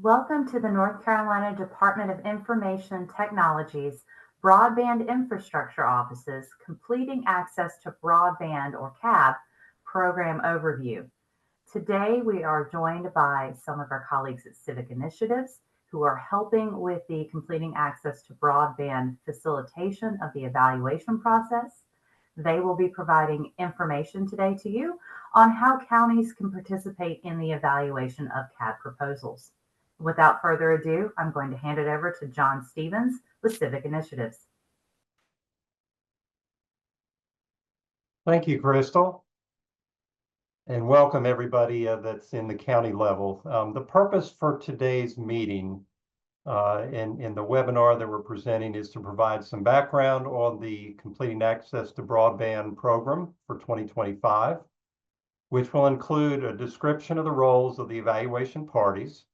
Welcome to the North Carolina Department of Information Technology's Broadband Infrastructure Office's Completing Access to Broadband, or CAB, program overview. Today, we are joined by some of our colleagues at Civic Initiatives who are helping with the Completing Access to Broadband facilitation of the evaluation process. They will be providing information today to you on how counties can participate in the evaluation of CAB proposals. Without further ado, I'm going to hand it over to John Stevens with Civic Initiatives. Thank you, Crystal, and welcome everybody that's in the county level. The purpose for today's meeting in the webinar that we're presenting is to provide some background on the Completing Access to Broadband program for 2025, which will include a description of the roles of the evaluation parties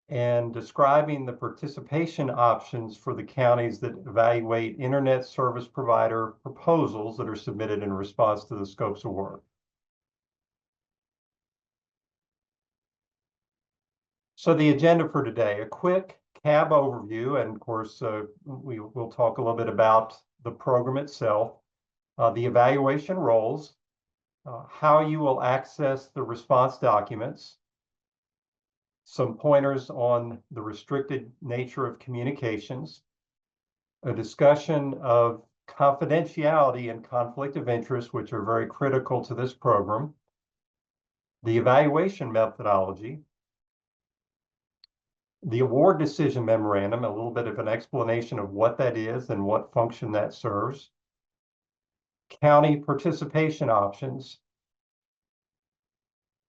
and describing the participation options for the counties that evaluate internet service provider proposals that are submitted in response to the scopes of work. So the agenda for today, a quick CAB overview, and of course, we will talk a little bit about the program itself, the evaluation roles, how you will access the response documents, some pointers on the restricted nature of communications, a discussion of confidentiality and conflict of interest, which are very critical to this program, the evaluation methodology, the award decision memorandum, a little bit of an explanation of what that is and what function that serves, county participation options,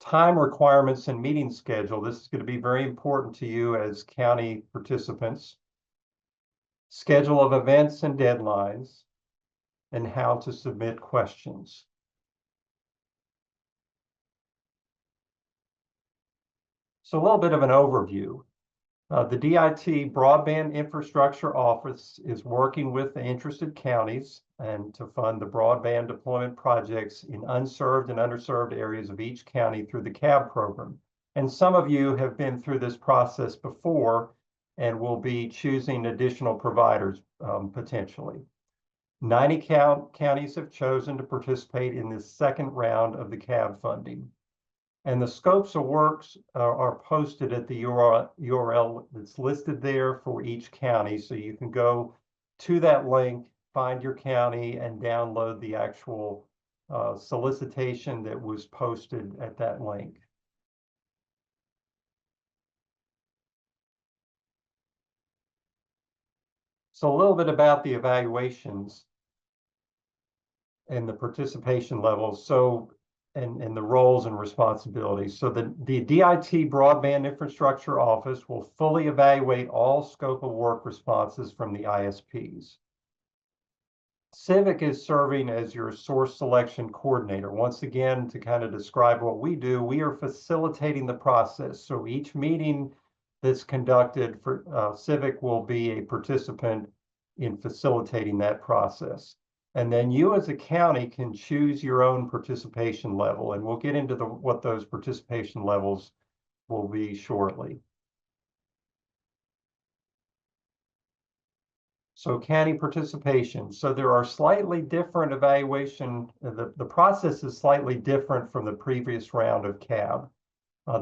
time requirements and meeting schedule. This is going to be very important to you as county participants. Schedule of events and deadlines, and how to submit questions. So a little bit of an overview. The DIT Broadband Infrastructure Office is working with the interested counties and to fund the broadband deployment projects in unserved and underserved areas of each county through the CAB program. And some of you have been through this process before and will be choosing additional providers potentially. 90 counties have chosen to participate in this second round of the CAB funding. And the scopes of works are posted at the URL that's listed there for each county. So you can go to that link, find your county, and download the actual solicitation that was posted at that link. So a little bit about the evaluations and the participation levels. So and the roles and responsibilities. So the DIT Broadband Infrastructure Office will fully evaluate all scope of work responses from the ISPs. Civic is serving as your source selection coordinator. Once again, to kind of describe what we do, we are facilitating the process. So each meeting that's conducted for Civic will be a participant in facilitating that process. And then you as a county can choose your own participation level, and we'll get into what those participation levels will be shortly. So county participation. So there are slightly different evaluation. The process is slightly different from the previous round of CAB.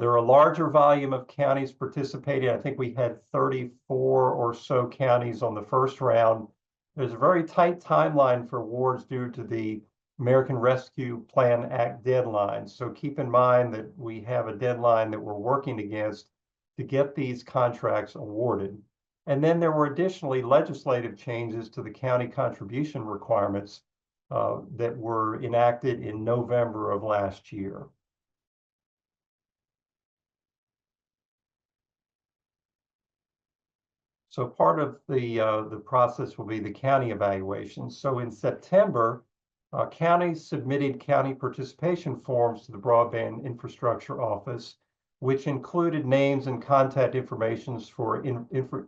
There are a larger volume of counties participating. I think we had 34 or so counties on the first round. There's a very tight timeline for awards due to the American Rescue Plan Act deadline. So keep in mind that we have a deadline that we're working against to get these contracts awarded. And then there were additionally legislative changes to the county contribution requirements that were enacted in November of last year. So part of the process will be the county evaluation. So in September, counties submitted county participation forms to the Broadband Infrastructure Office, which included names and contact information for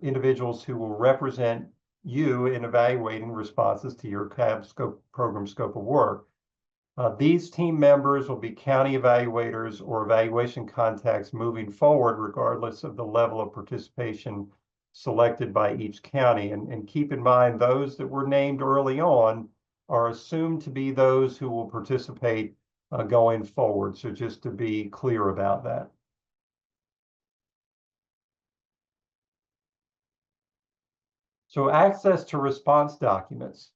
individuals who will represent you in evaluating responses to your CAB program scope of work. These team members will be county evaluators or evaluation contacts moving forward, regardless of the level of participation selected by each county. And keep in mind, those that were named early on are assumed to be those who will participate going forward. So just to be clear about that. So access to response documents.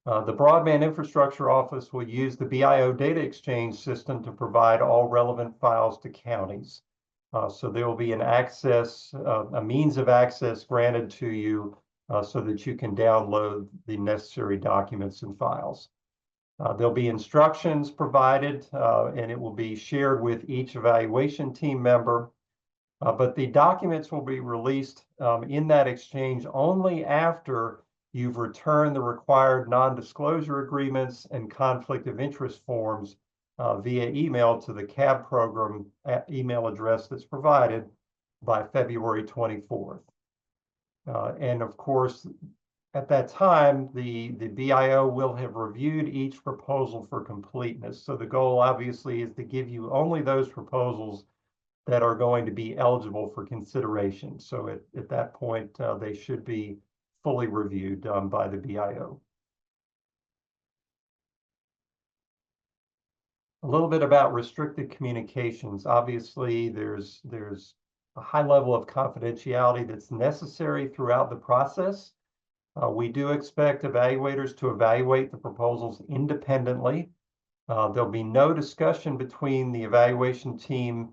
The Broadband Infrastructure Office will use the BIO data exchange system to provide all relevant files to counties. So there will be an access, a means of access granted to you so that you can download the necessary documents and files. There'll be instructions provided and it will be shared with each evaluation team member. But the documents will be released in that exchange only after you've returned the required non-disclosure agreements and conflict of interest forms via email to the CAB program email address that's provided by February 24th. And of course, at that time, the BIO will have reviewed each proposal for completeness. So the goal obviously is to give you only those proposals that are going to be eligible for consideration. So at that point, they should be fully reviewed by the BIO. A little bit about restricted communications. Obviously, there's a high level of confidentiality that's necessary throughout the process. We do expect evaluators to evaluate the proposals independently. There'll be no discussion between the evaluation team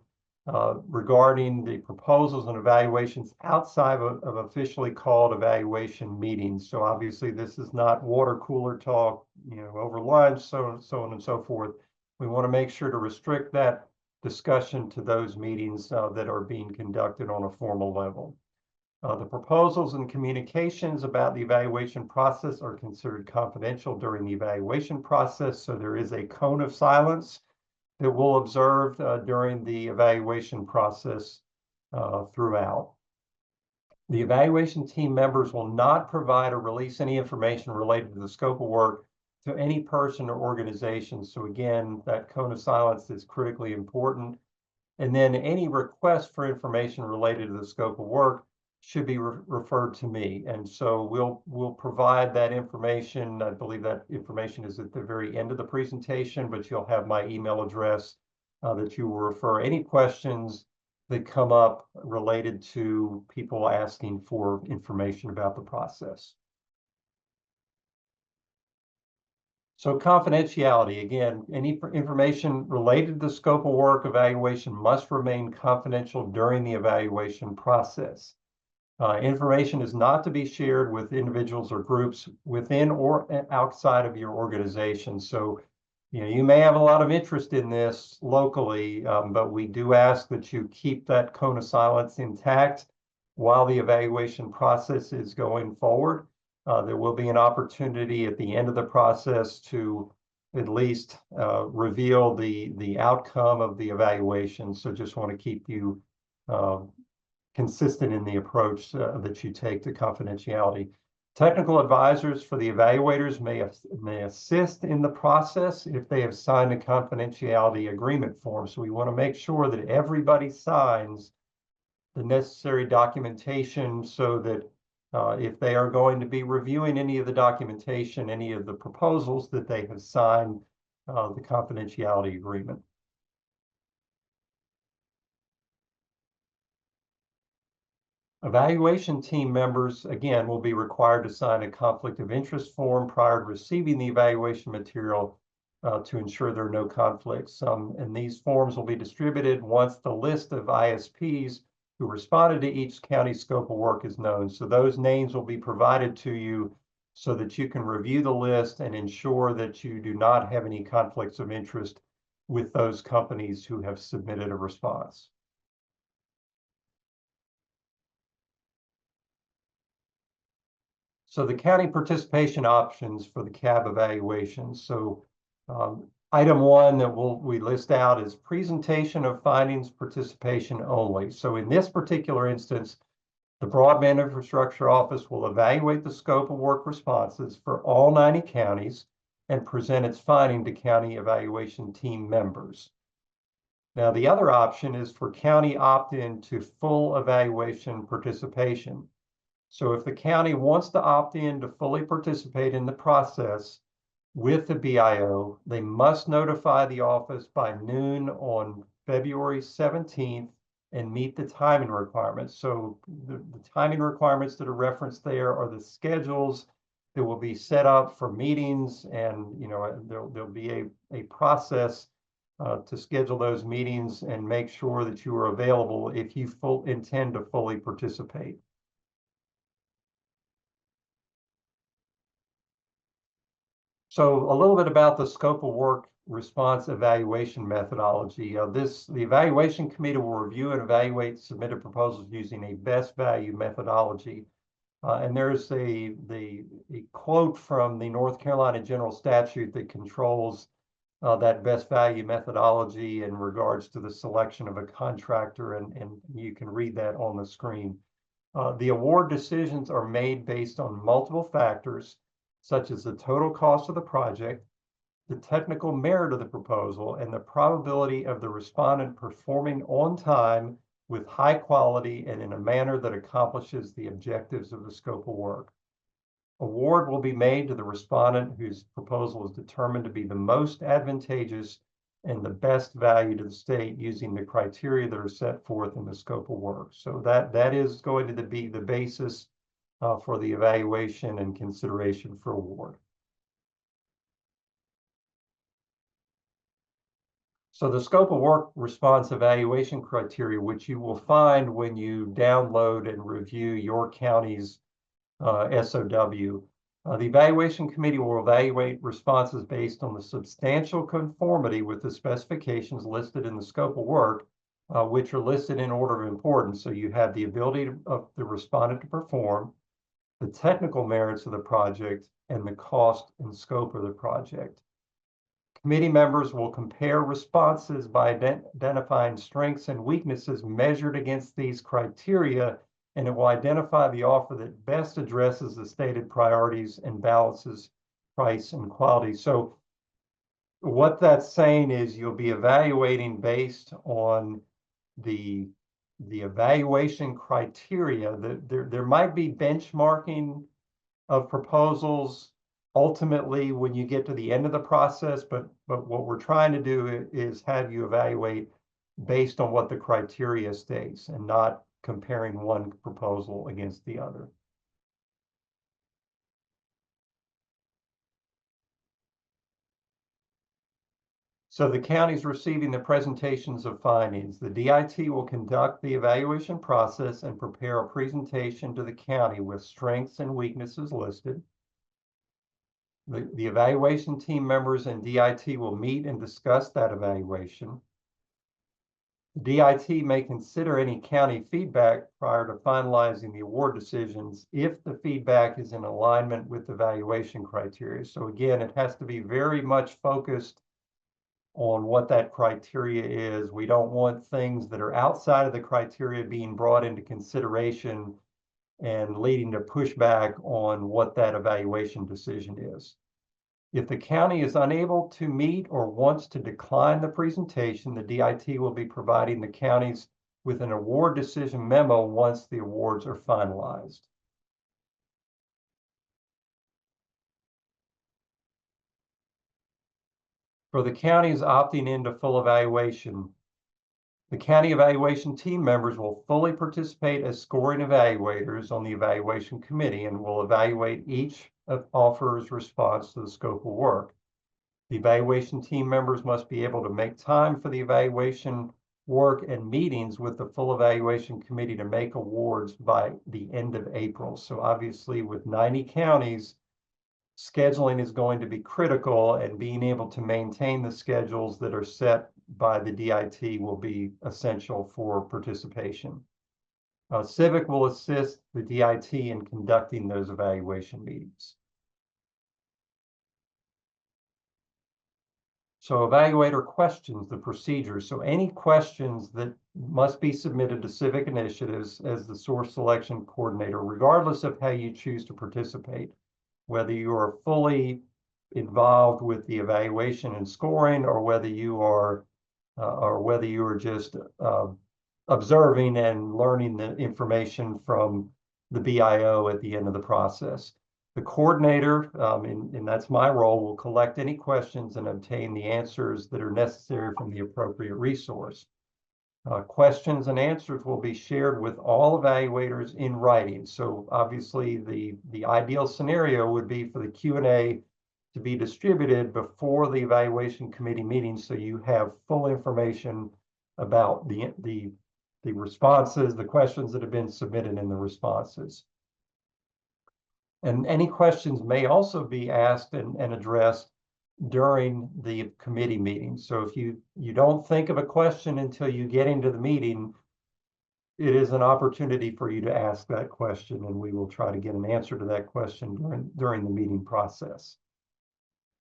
regarding the proposals and evaluations outside of officially called evaluation meetings. So obviously this is not water cooler talk, over lunch, so on and so forth. We want to make sure to restrict that discussion to those meetings that are being conducted on a formal level. The proposals and communications about the evaluation process are considered confidential during the evaluation process. So there is a cone of silence that we'll observe during the evaluation process throughout. The evaluation team members will not provide or release any information related to the scope of work to any person or organization. So again, that cone of silence is critically important. And then any request for information related to the scope of work should be referred to me. And so we'll provide that information. I believe that information is at the very end of the presentation, but you'll have my email address that you will refer any questions that come up related to people asking for information about the process. So confidentiality, again, any information related to the scope of work evaluation must remain confidential during the evaluation process. Information is not to be shared with individuals or groups within or outside of your organization. So, you may have a lot of interest in this locally, but we do ask that you keep that cone of silence intact while the evaluation process is going forward. There will be an opportunity at the end of the process to at least reveal the outcome of the evaluation. So just want to keep you consistent in the approach that you take to confidentiality. Technical advisors for the evaluators may assist in the process if they have signed a confidentiality agreement form. So we want to make sure that everybody signs the necessary documentation so that if they are going to be reviewing any of the documentation, any of the proposals, that they have signed the confidentiality agreement. Evaluation team members, again, will be required to sign a conflict of interest form prior to receiving the evaluation material to ensure there are no conflicts. And these forms will be distributed once the list of ISPs who responded to each county scope of work is known. So those names will be provided to you so that you can review the list and ensure that you do not have any conflicts of interest with those companies who have submitted a response. So the county participation options for the CAB evaluation. So item one that we list out is presentation of findings, participation only. So in this particular instance, the Broadband Infrastructure Office will evaluate the scope of work responses for all 90 counties and present its finding to county evaluation team members. Now, the other option is for county opt-in to full evaluation participation. So if the county wants to opt in to fully participate in the process with the BIO, they must notify the office by noon on February 17th and meet the timing requirements. So the timing requirements that are referenced there are the schedules that will be set up for meetings, and there'll be a process to schedule those meetings and make sure that you are available if you intend to fully participate. So a little bit about the scope of work response evaluation methodology. The evaluation committee will review and evaluate submitted proposals using a best value methodology. And there's a quote from the North Carolina General Statute that controls that best value methodology in regards to the selection of a contractor, and you can read that on the screen. The award decisions are made based on multiple factors, such as the total cost of the project, the technical merit of the proposal, and the probability of the respondent performing on time with high quality and in a manner that accomplishes the objectives of the scope of work. Award will be made to the respondent whose proposal is determined to be the most advantageous and the best value to the state using the criteria that are set forth in the scope of work. So that is going to be the basis for the evaluation and consideration for award. So the scope of work response evaluation criteria, which you will find when you download and review your county's SOW. The evaluation committee will evaluate responses based on the substantial conformity with the specifications listed in the scope of work, which are listed in order of importance. So you have the ability of the respondent to perform, the technical merits of the project, and the cost and scope of the project. Committee members will compare responses by identifying strengths and weaknesses measured against these criteria, and it will identify the offer that best addresses the stated priorities and balances price and quality. So what that's saying is you'll be evaluating based on the evaluation criteria. There might be benchmarking of proposals ultimately when you get to the end of the process, but what we're trying to do is have you evaluate based on what the criteria states and not comparing one proposal against the other. So the county's receiving the presentations of findings. The DIT will conduct the evaluation process and prepare a presentation to the county with strengths and weaknesses listed. The evaluation team members and DIT will meet and discuss that evaluation. DIT may consider any county feedback prior to finalizing the award decisions if the feedback is in alignment with the evaluation criteria. So again, it has to be very much focused on what that criteria is. We don't want things that are outside of the criteria being brought into consideration and leading to pushback on what that evaluation decision is. If the county is unable to meet or wants to decline the presentation, the DIT will be providing the counties with an award decision memo once the awards are finalized. For the counties opting into full evaluation, the county evaluation team members will fully participate as scoring evaluators on the evaluation committee and will evaluate each offer's response to the scope of work. The evaluation team members must be able to make time for the evaluation work and meetings with the full evaluation committee to make awards by the end of April. So obviously with 90 counties, scheduling is going to be critical, and being able to maintain the schedules that are set by the DIT will be essential for participation. Civic will assist the DIT in conducting those evaluation meetings. So evaluator questions, the procedures. So any questions that must be submitted to Civic Initiatives as the source selection coordinator, regardless of how you choose to participate, whether you are fully involved with the evaluation and scoring, or whether you are just observing and learning the information from the BIO at the end of the process. The coordinator, and that's my role, will collect any questions and obtain the answers that are necessary from the appropriate resource. Questions and answers will be shared with all evaluators in writing. So obviously the ideal scenario would be for the Q&A to be distributed before the evaluation committee meeting, so you have full information about the responses, the questions that have been submitted in the responses. And any questions may also be asked and addressed during the committee meeting. So if you don't think of a question until you get into the meeting, it is an opportunity for you to ask that question, and we will try to get an answer to that question during the meeting process.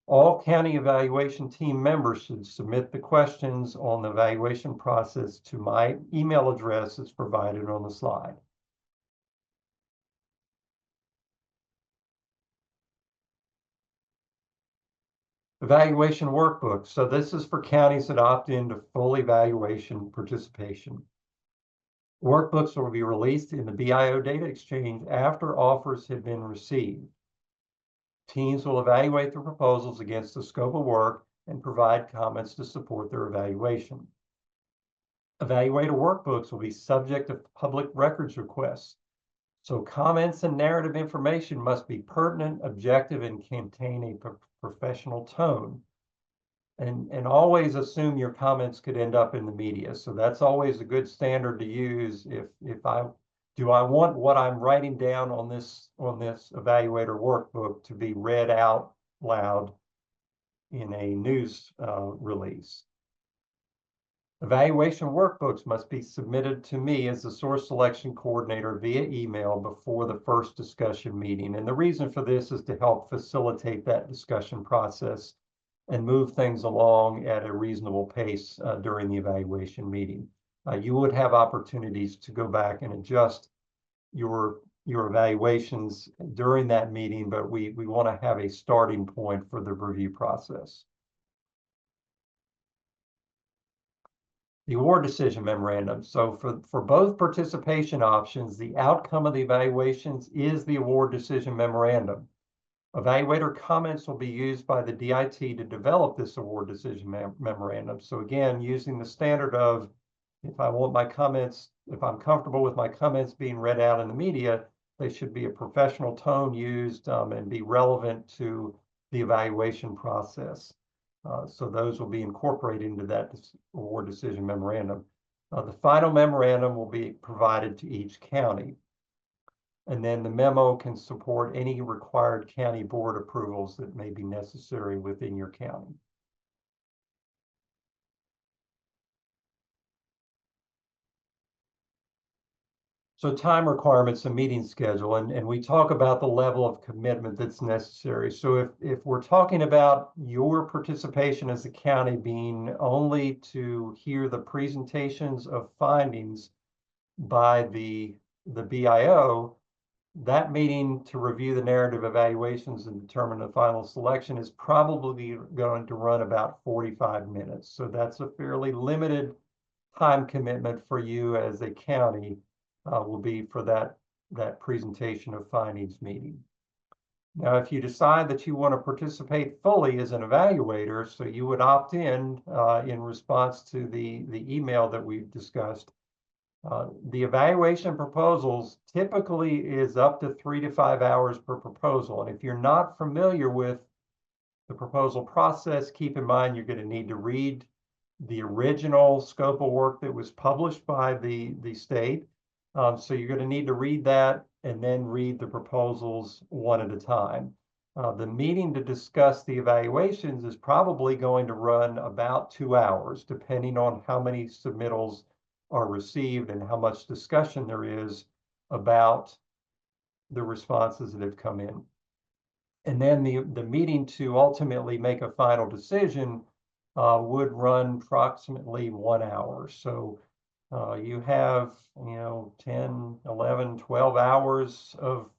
All county evaluation team members should submit the questions on the evaluation process to my email address as provided on the slide. Evaluation workbook. So this is for counties that opt into full evaluation participation. Workbooks will be released in the BIO data exchange after offers have been received. Teams will evaluate the proposals against the scope of work and provide comments to support their evaluation. Evaluator workbooks will be subject to public records requests. So comments and narrative information must be pertinent, objective, and contain a professional tone. And always assume your comments could end up in the media. So that's always a good standard to use. If I want what I'm writing down on this evaluator workbook to be read out loud in a news release. Evaluation workbooks must be submitted to me as the source selection coordinator via email before the first discussion meeting. And the reason for this is to help facilitate that discussion process and move things along at a reasonable pace during the evaluation meeting. You would have opportunities to go back and adjust your evaluations during that meeting, but we want to have a starting point for the review process. The award decision memorandum. So for both participation options, the outcome of the evaluations is the award decision memorandum. Evaluator comments will be used by the DIT to develop this award decision memorandum. So again, using the standard of, if I'm comfortable with my comments being read out in the media, they should be a professional tone used and be relevant to the evaluation process. So those will be incorporated into that award decision memorandum. The final memorandum will be provided to each county. And then the memo can support any required county board approvals that may be necessary within your county. So time requirements and meeting schedule, and we talk about the level of commitment that's necessary. So if we're talking about your participation as a county being only to hear the presentations of findings by the BIO, that meeting to review the narrative evaluations and determine the final selection is probably going to run about 45 minutes. So that's a fairly limited time commitment for you as a county. Will be for that presentation of findings meeting. Now, if you decide that you want to participate fully as an evaluator, so you would opt in response to the email that we've discussed. The evaluation proposals typically is up to 3 to 5 hours per proposal. And if you're not familiar with the proposal process, keep in mind you're going to need to read the original scope of work that was published by the state. So you're going to need to read that and then read the proposals one at a time. The meeting to discuss the evaluations is probably going to run about 2 hours, depending on how many submittals are received and how much discussion there is about the responses that have come in. And then the meeting to ultimately make a final decision would run approximately 1 hour. So you have, 10, 11, 12 hours of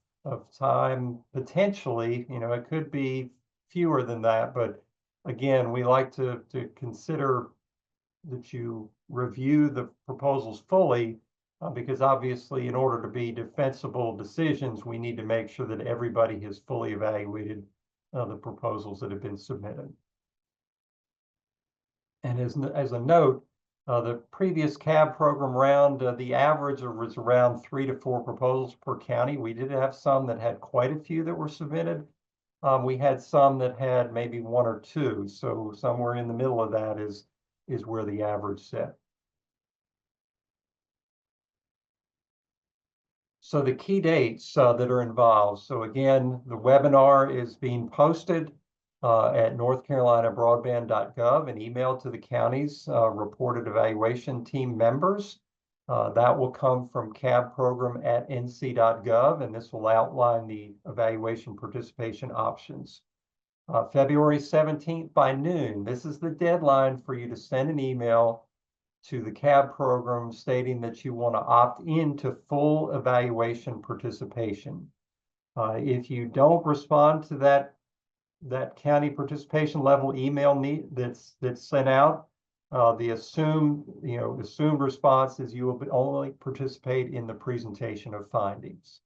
time, potentially, it could be fewer than that, but again, we like to consider that you review the proposals fully, because obviously in order to be defensible decisions, we need to make sure that everybody has fully evaluated the proposals that have been submitted. And as a note, the previous CAB program round, the average was around 3 to 4 proposals per county. We did have some that had quite a few that were submitted. We had some that had maybe 1 or 2. So somewhere in the middle of that is where the average set. So the key dates that are involved. So again, the webinar is being posted at northcarolinabroadband.gov and emailed to the county's reported evaluation team members. That will come from cabprogram@nc.gov, and this will outline the evaluation participation options. February 17th by noon, this is the deadline for you to send an email to the CAB program stating that you want to opt into full evaluation participation. If you don't respond to that county participation level email that's sent out, the assumed response is you will only participate in the presentation of findings.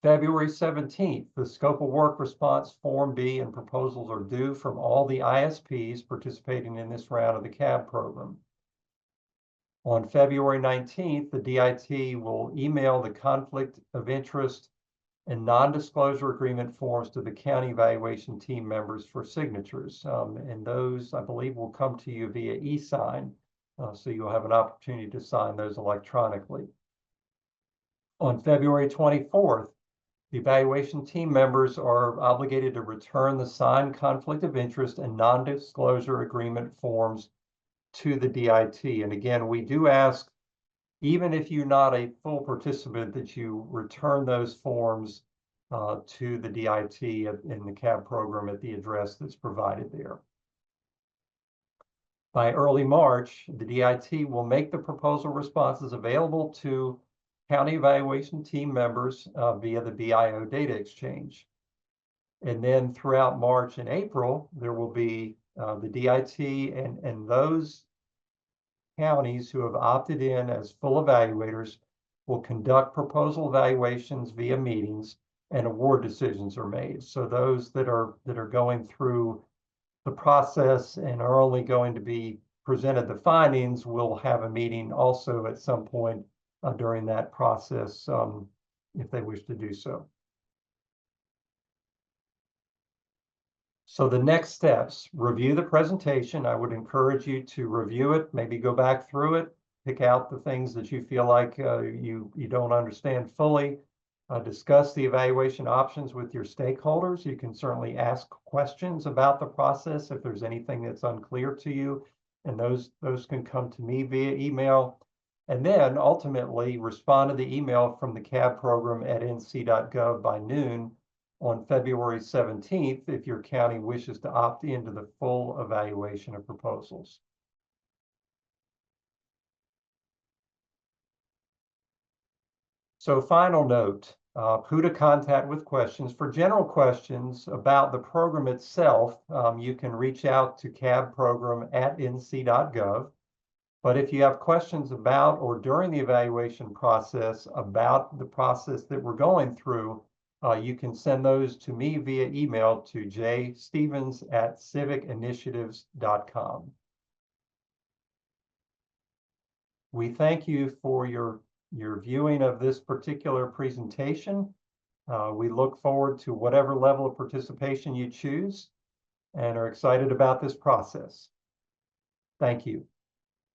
February 17th, the scope of work response Form B and proposals are due from all the ISPs participating in this round of the CAB program. On February 19th, the DIT will email the conflict of interest and non-disclosure agreement forms to the county evaluation team members for signatures. And those, I believe, will come to you via e-sign, so you'll have an opportunity to sign those electronically. On February 24th, the evaluation team members are obligated to return the signed conflict of interest and non-disclosure agreement forms to the DIT. And again, we do ask, even if you're not a full participant, that you return those forms to the DIT in the CAB program at the address that's provided there. By early March, the DIT will make the proposal responses available to county evaluation team members via the BIO data exchange. And then throughout March and April, there will be the DIT and those counties who have opted in as full evaluators will conduct proposal evaluations via meetings, and award decisions are made. So those that are going through the process and are only going to be presented the findings will have a meeting also at some point during that process, if they wish to do so. So the next steps: review the presentation. I would encourage you to review it, maybe go back through it, pick out the things that you feel like you don't understand fully. Discuss the evaluation options with your stakeholders. You can certainly ask questions about the process if there's anything that's unclear to you, and those can come to me via email. And then ultimately respond to the email from the CAB program at nc.gov by noon on February 17th if your county wishes to opt into the full evaluation of proposals. So final note, who to contact with questions. For general questions about the program itself, you can reach out to cabprogram@nc.gov. But if you have questions about or during the evaluation process about the process that we're going through, you can send those to me via email to jstevens@civicinitiatives.com. We thank you for your viewing of this particular presentation. We look forward to whatever level of participation you choose and are excited about this process. Thank you.